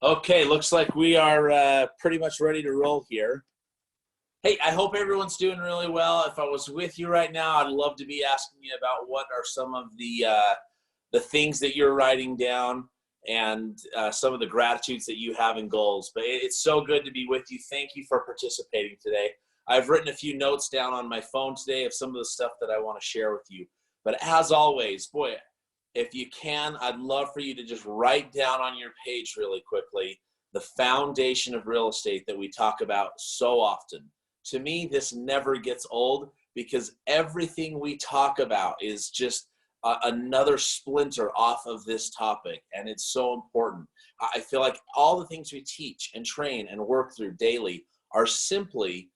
Okay, looks like we are pretty much ready to roll here. Hey, I hope everyone's doing really well. If I was with you right now, I'd love to be asking you about what are some of the things that you're writing down and some of the gratitudes that you have and goals. But it's so good to be with you. Thank you for participating today. I've written a few notes down on my phone today of some of the stuff that I want to share with you. But as always, boy, if you can, I'd love for you to just write down on your page really quickly the foundation of real estate that we talk about so often. To me, this never gets old because everything we talk about is just another splinter off of this topic, and it's so important. I feel like all the things we teach and train and work through daily are simply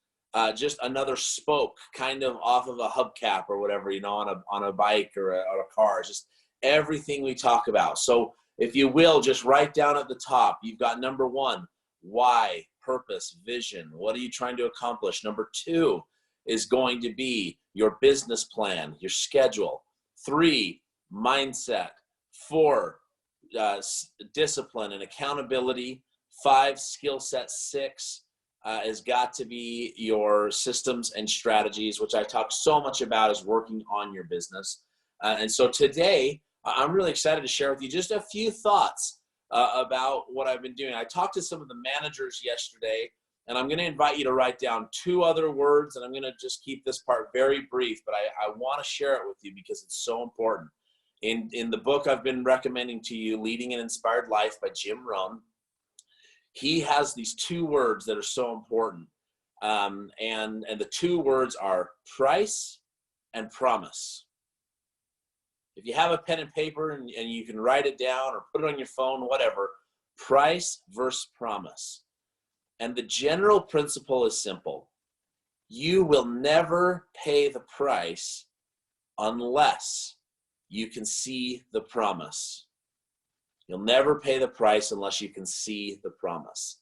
just another spoke kind of off of a hubcap or whatever, on a bike or a car. Just everything we talk about. So if you will, just write down at the top, you've got number one, why, purpose, vision. What are you trying to accomplish? Number two is going to be your business plan, your schedule. 3, mindset. 4, discipline and accountability. 5, skill set. 6 has got to be your systems and strategies, which I talk so much about as working on your business. And so today, I'm really excited to share with you just a few thoughts about what I've been doing. I talked to some of the managers yesterday, and I'm going to invite you to write down 2 other words, and I'm going to just keep this part very brief, but I want to share it with you because it's so important. In the book I've been recommending to you, Leading an Inspired Life by Jim Rohn, he has these 2 words that are so important. And the 2 words are price and promise. If you have a pen and paper and you can write it down or put it on your phone, whatever, price versus promise. And the general principle is simple. You will never pay the price unless you can see the promise. You'll never pay the price unless you can see the promise.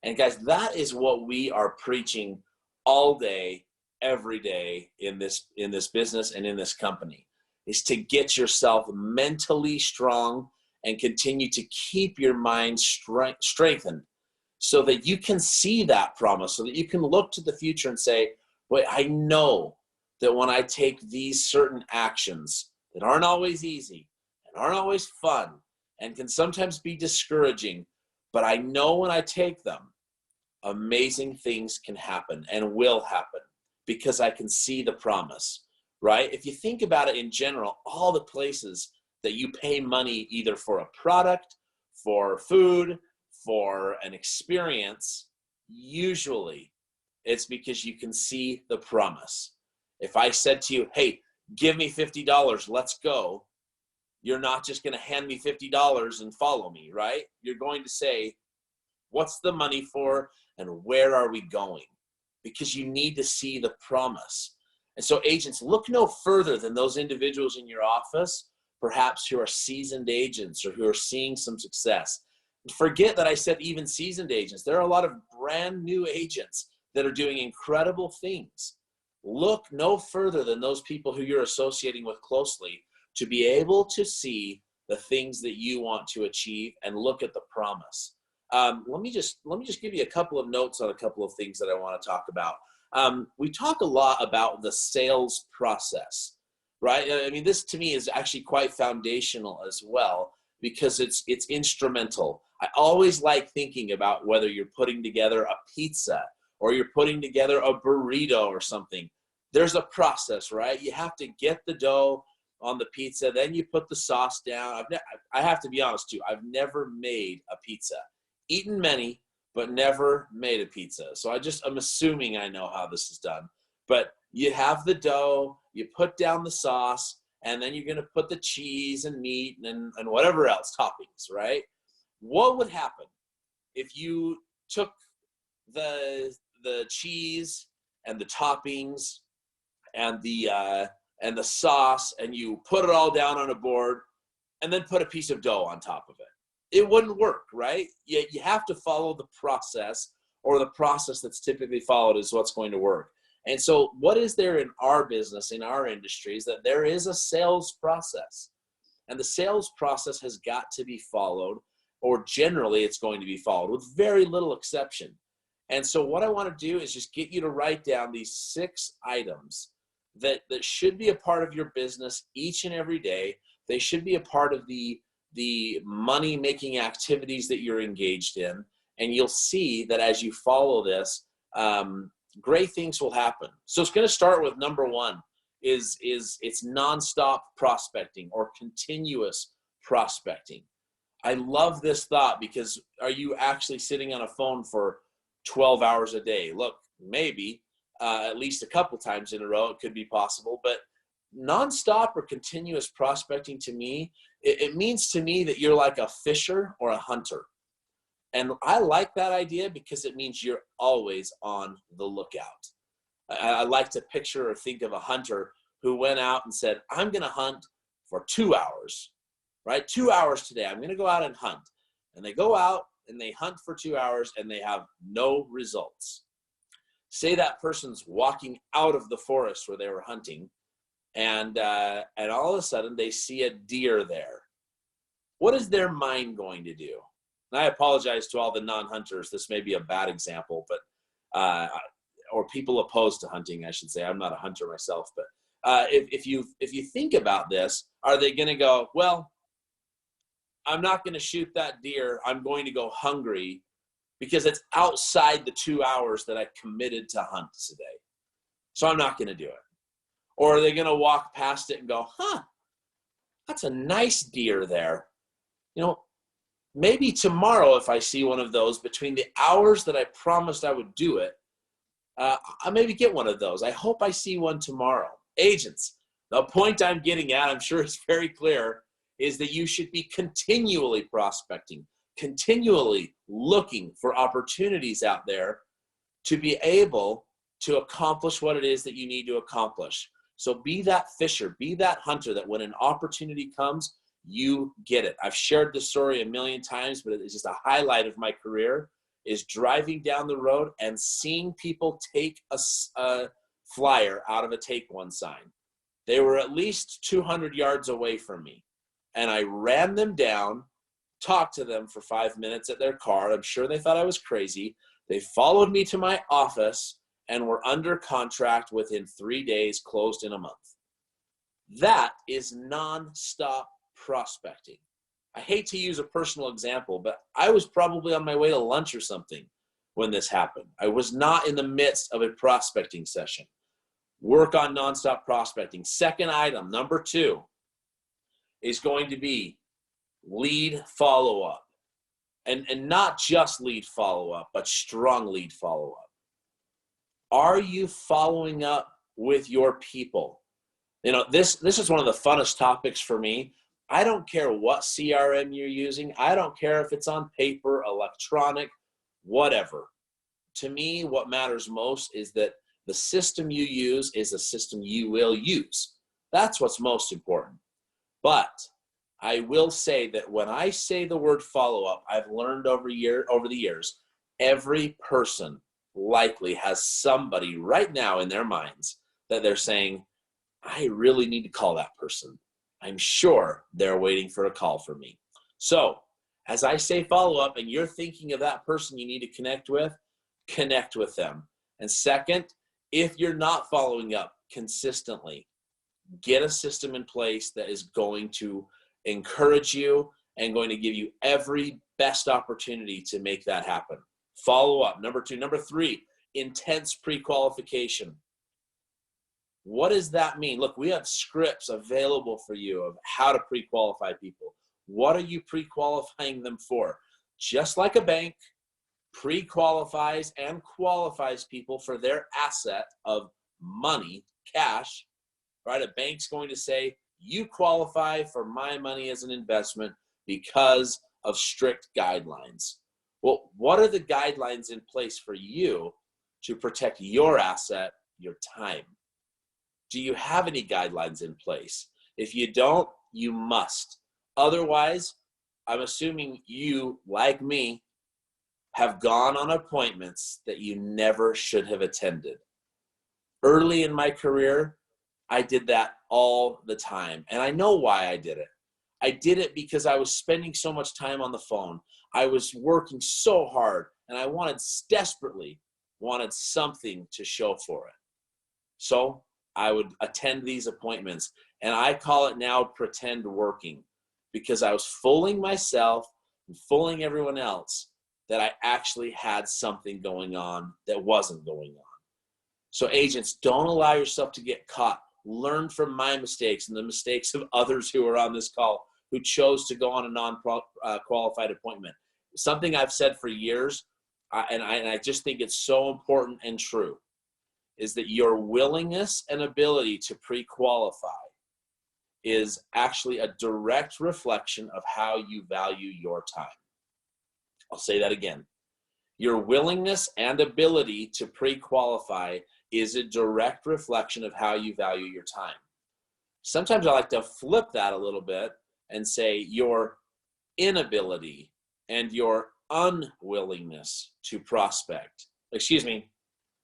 And guys, that is what we are preaching all day, every day in this business and in this company, is to get yourself mentally strong and continue to keep your mind strengthened so that you can see that promise, so that you can look to the future and say, wait, I know that when I take these certain actions that aren't always easy and aren't always fun and can sometimes be discouraging, but I know when I take them, amazing things can happen and will happen because I can see the promise. Right? If you think about it in general, all the places that you pay money either for a product, for food, for an experience, usually it's because you can see the promise. If I said to you, hey, give me $50, let's go, you're not just going to hand me $50 and follow me, right? You're going to say, what's the money for and where are we going? Because you need to see the promise. And so agents, look no further than those individuals in your office, perhaps who are seasoned agents or who are seeing some success. Forget that I said even seasoned agents. There are a lot of brand new agents that are doing incredible things. Look no further than those people who you're associating with closely to be able to see the things that you want to achieve and look at the promise. Let me just give you a couple of notes on a couple of things that I want to talk about. We talk a lot about the sales process, right? I mean, this to me is actually quite foundational as well because it's instrumental. I always like thinking about whether you're putting together a pizza or you're putting together a burrito or something. There's a process, right? You have to get the dough on the pizza, then you put the sauce down. I have to be honest too, I've never made a pizza. Eaten many, but never made a pizza. So I'm assuming I know how this is done. But you have the dough, you put down the sauce, and then you're going to put the cheese and meat and whatever else, toppings, right? What would happen if you took the cheese and the toppings and the sauce and you put it all down on a board and then put a piece of dough on top of it? It wouldn't work, right? You have to follow the process, or the process that's typically followed is what's going to work. And so what is there in our business, in our industry, is that there is a sales process. And the sales process has got to be followed. or generally it's going to be followed with very little exception. And so what I want to do is just get you to write down these 6 items that should be a part of your business each and every day. They should be a part of the money-making activities that you're engaged in. And you'll see that as you follow this, great things will happen. So it's going to start with number 1 is it's nonstop prospecting or continuous prospecting. I love this thought, because are you actually sitting on a phone for 12 hours a day? Look, maybe at least a couple times in a row, it could be possible, but nonstop or continuous prospecting, to me, it means to me that you're like a fisher or a hunter. And I like that idea because it means you're always on the lookout. I like to picture or think of a hunter who went out and said, I'm going to hunt for 2 hours, right? 2 hours today. I'm going to go out and hunt. And they go out and they hunt for 2 hours and they have no results. Say that person's walking out of the forest where they were hunting, and all of a sudden they see a deer there. What is their mind going to do? And I apologize to all the non-hunters. This may be a bad example, but or people opposed to hunting, I should say. I'm not a hunter myself, but if you think about this, are they going to go, well, I'm not going to shoot that deer. I'm going to go hungry because it's outside the 2 hours that I committed to hunt today. So I'm not going to do it. Or are they going to walk past it and go, that's a nice deer there. You know, maybe tomorrow if I see one of those between the hours that I promised I would do it, I'll maybe get one of those. I hope I see one tomorrow. Agents, the point I'm getting at, I'm sure it's very clear, is that you should be continually prospecting, continually looking for opportunities out there to be able to accomplish what it is that you need to accomplish. So be that fisher, be that hunter that when an opportunity comes, you get it. I've shared this story a million times, but it's just a highlight of my career, is driving down the road and seeing people take a flyer out of a take one sign. They were at least 200 yards away from me. And I ran them down, talked to them for 5 minutes at their car. I'm sure they thought I was crazy. They followed me to my office and were under contract within 3 days, closed in a month. That is nonstop prospecting. I hate to use a personal example, but I was probably on my way to lunch or something when this happened. I was not in the midst of a prospecting session. Work on nonstop prospecting. Second item, number 2, is going to be lead follow-up. And not just lead follow-up, but strong lead follow-up. Are you following up with your people? You know, this is one of the funnest topics for me. I don't care what CRM you're using. I don't care if it's on paper, electronic, whatever. To me, what matters most is that the system you use is a system you will use. That's what's most important. But I will say that when I say the word follow-up, I've learned over the years, every person likely has somebody right now in their minds that they're saying, I really need to call that person. I'm sure they're waiting for a call from me. So as I say follow-up and you're thinking of that person you need to connect with them. And second, if you're not following up consistently, get a system in place that is going to encourage you and going to give you every best opportunity to make that happen. Follow up, number 2. Number 3, intense pre-qualification. What does that mean? Look, we have scripts available for you of how to pre-qualify people. What are you pre-qualifying them for? Just like a bank pre-qualifies and qualifies people for their asset of money, cash, right? A bank's going to say, you qualify for my money as an investment because of strict guidelines. Well, what are the guidelines in place for you to protect your asset, your time? Do you have any guidelines in place? If you don't, you must. Otherwise, I'm assuming you, like me, have gone on appointments that you never should have attended. Early in my career, I did that all the time. And I know why I did it. I did it because I was spending so much time on the phone. I was working so hard, and I desperately wanted something to show for it. So I would attend these appointments, and I call it now pretend working, because I was fooling myself and fooling everyone else that I actually had something going on that wasn't going on. So agents, don't allow yourself to get caught. Learn from my mistakes and the mistakes of others who are on this call who chose to go on a non-qualified appointment. Something I've said for years, and I just think it's so important and true, is that your willingness and ability to pre-qualify is actually a direct reflection of how you value your time. I'll say that again. Your willingness and ability to pre-qualify is a direct reflection of how you value your time. Sometimes I like to flip that a little bit and say your inability and your unwillingness to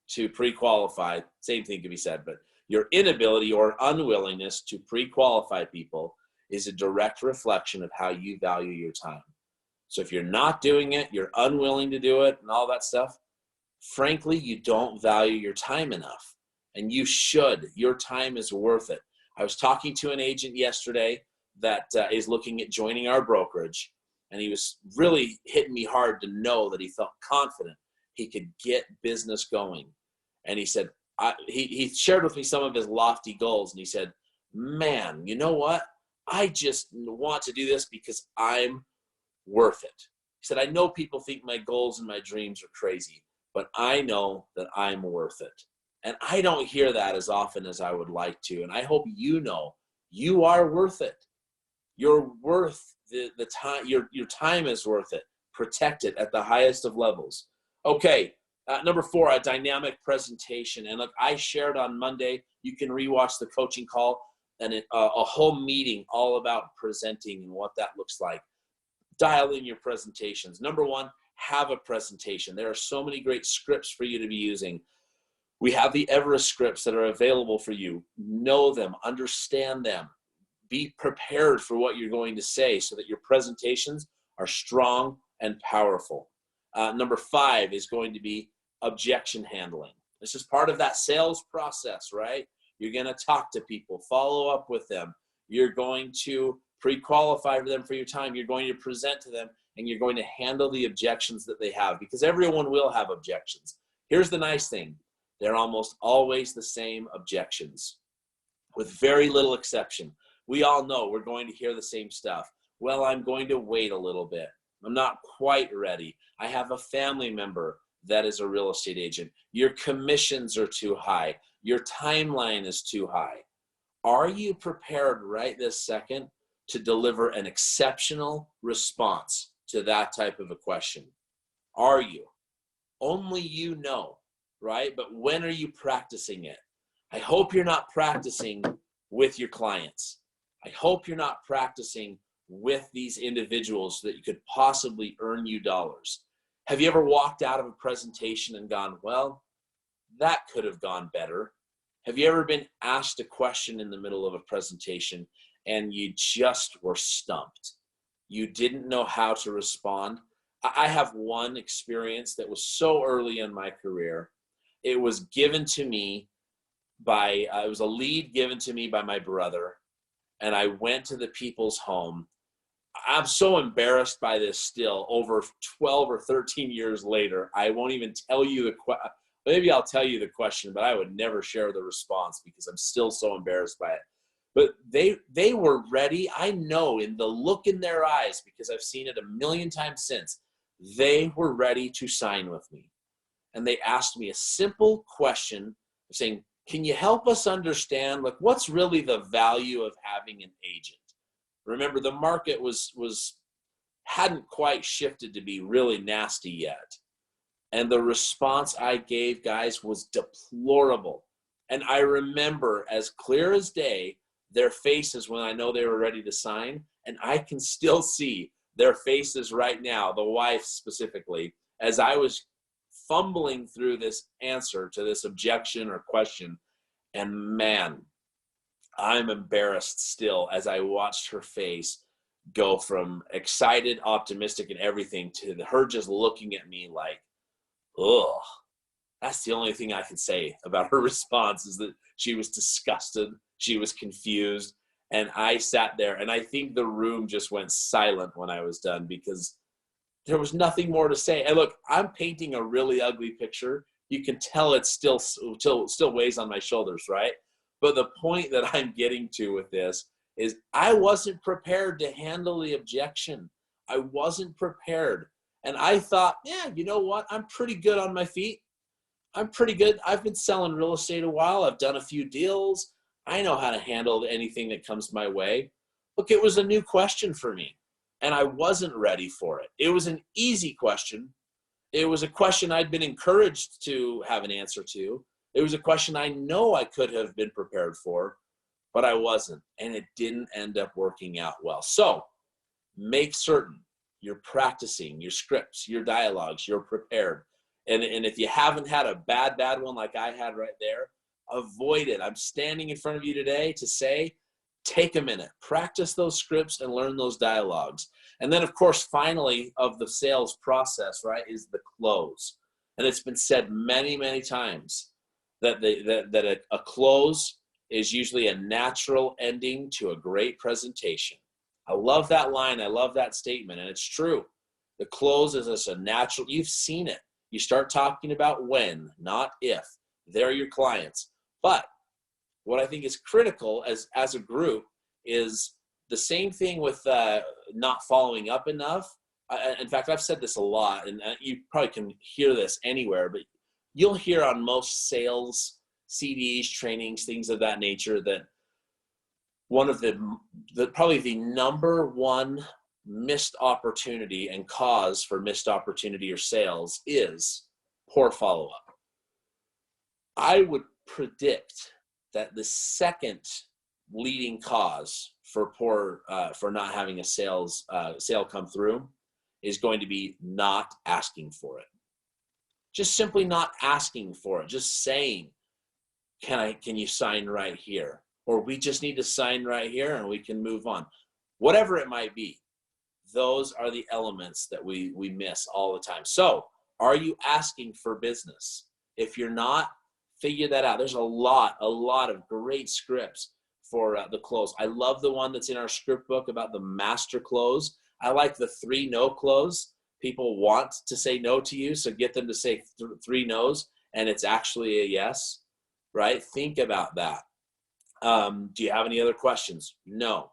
to pre-qualify, same thing can be said, but your inability or unwillingness to pre-qualify people is a direct reflection of how you value your time. So if you're not doing it, you're unwilling to do it and all that stuff, frankly, you don't value your time enough, and you should. Your time is worth it. I was talking to an agent yesterday that is looking at joining our brokerage, and he was really hitting me hard to know that he felt confident he could get business going. And he said, he shared with me some of his lofty goals, and he said, man, you know what? I just want to do this because I'm worth it. He said, I know people think my goals and my dreams are crazy, but I know that I'm worth it. And I don't hear that as often as I would like to. And I hope you know you are worth it. You're worth the time. Your time is worth it. Protect it at the highest of levels. Okay, number 4, a dynamic presentation. And look, I shared on Monday, you can rewatch the coaching call and a whole meeting all about presenting and what that looks like. Dial in your presentations. Number 1, have a presentation. There are so many great scripts for you to be using. We have the Everest scripts that are available for you. Know them, understand them. Be prepared for what you're going to say so that your presentations are strong and powerful. Number 5 is going to be objection handling. This is part of that sales process, right? You're going to talk to people, follow up with them. You're going to pre-qualify for them for your time. You're going to present to them, and you're going to handle the objections that they have, because everyone will have objections. Here's the nice thing. They're almost always the same objections, with very little exception. We all know we're going to hear the same stuff. Well, I'm going to wait a little bit. I'm not quite ready. I have a family member that is a real estate agent. Your commissions are too high. Your timeline is too high. Are you prepared right this second to deliver an exceptional response to that type of a question? Are you? Only you know, right? But when are you practicing it? I hope you're not practicing with your clients. I hope you're not practicing with these individuals so that you could possibly earn you dollars. Have you ever walked out of a presentation and gone, well, that could have gone better? Have you ever been asked a question in the middle of a presentation and you just were stumped? You didn't know how to respond? I have one experience that was so early in my career. It was given to me by, it was a lead given to me by my brother, and I went to the people's home. I'm so embarrassed by this still, over 12 or 13 years later. I won't even tell you the question. Maybe I'll tell you the question, but I would never share the response because I'm still so embarrassed by it. But they were ready. I know in the look in their eyes, because I've seen it a million times since, they were ready to sign with me. And they asked me a simple question saying, can you help us understand, like, what's really the value of having an agent? Remember, the market hadn't quite shifted to be really nasty yet. And the response I gave, guys, was deplorable. And I remember as clear as day their faces when I know they were ready to sign. And I can still see their faces right now, the wife specifically, as I was fumbling through this answer to this objection or question. And man, I'm embarrassed still as I watched her face go from excited, optimistic, and everything to her just looking at me like, ugh. That's the only thing I can say about her response, is that she was disgusted. She was confused. And I sat there, and I think the room just went silent when I was done, because there was nothing more to say. And look, I'm painting a really ugly picture. You can tell it still weighs on my shoulders, right? But the point that I'm getting to with this is I wasn't prepared to handle the objection. I wasn't prepared. And I thought, yeah, you know what? I'm pretty good on my feet. I'm pretty good. I've been selling real estate a while. I've done a few deals. I know how to handle anything that comes my way. Look, it was a new question for me, and I wasn't ready for it. It was an easy question. It was a question I'd been encouraged to have an answer to. It was a question I know I could have been prepared for, but I wasn't, and it didn't end up working out well. So make certain you're practicing your scripts, your dialogues, you're prepared. And if you haven't had a bad one like I had right there, avoid it. I'm standing in front of you today to say, take a minute, practice those scripts and learn those dialogues. And then, of course, finally, of the sales process, right, is the close. And it's been said many, many times that a close is usually a natural ending to a great presentation. I love that line. I love that statement. And it's true. The close is just a natural, you've seen it. You start talking about when, not if. They're your clients. But what I think is critical as a group is the same thing with not following up enough. In fact, I've said this a lot, and you probably can hear this anywhere, but you'll hear on most sales CDs, trainings, things of that nature, that one of probably the number one missed opportunity and cause for missed opportunity or sales is poor follow-up. I would predict that the second leading cause for for not having a sale come through is going to be not asking for it. Just simply not asking for it. Just saying, can you sign right here? Or we just need to sign right here and we can move on. Whatever it might be. Those are the elements that we miss all the time. So, are you asking for business? If you're not, figure that out. There's a lot of great scripts for the close. I love the one that's in our script book about the master close. I like the 3 no close. People want to say no to you, so get them to say 3 no's, and it's actually a yes, right? Think about that. Do you have any other questions? No.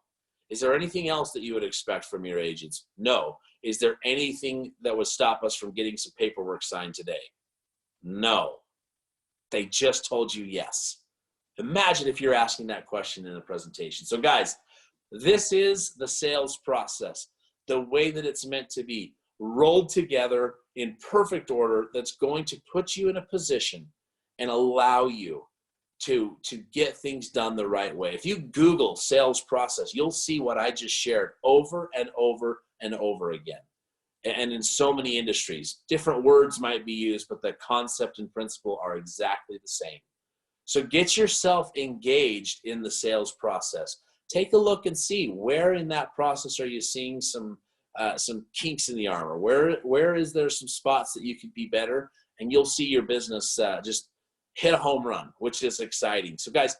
Is there anything else that you would expect from your agents? No. Is there anything that would stop us from getting some paperwork signed today? No. They just told you yes. Imagine if you're asking that question in a presentation. So guys, this is the sales process, the way that it's meant to be, rolled together in perfect order, that's going to put you in a position and allow you to get things done the right way. If you Google sales process, you'll see what I just shared over and over and over again. And in so many industries, different words might be used, but the concept and principle are exactly the same. So get yourself engaged in the sales process. Take a look and see where in that process are you seeing some kinks in the armor. Where is there some spots that you could be better? And you'll see your business just hit a home run, which is exciting. So guys,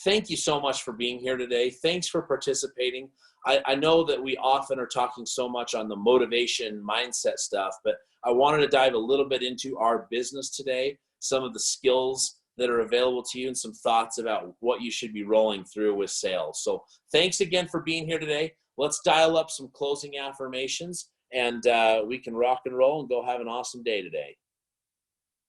thank you so much for being here today. Thanks for participating. I know that we often are talking so much on the motivation mindset stuff, but I wanted to dive a little bit into our business today, some of the skills that are available to you, and some thoughts about what you should be rolling through with sales. So thanks again for being here today. Let's dial up some closing affirmations, and we can rock and roll and go have an awesome day today.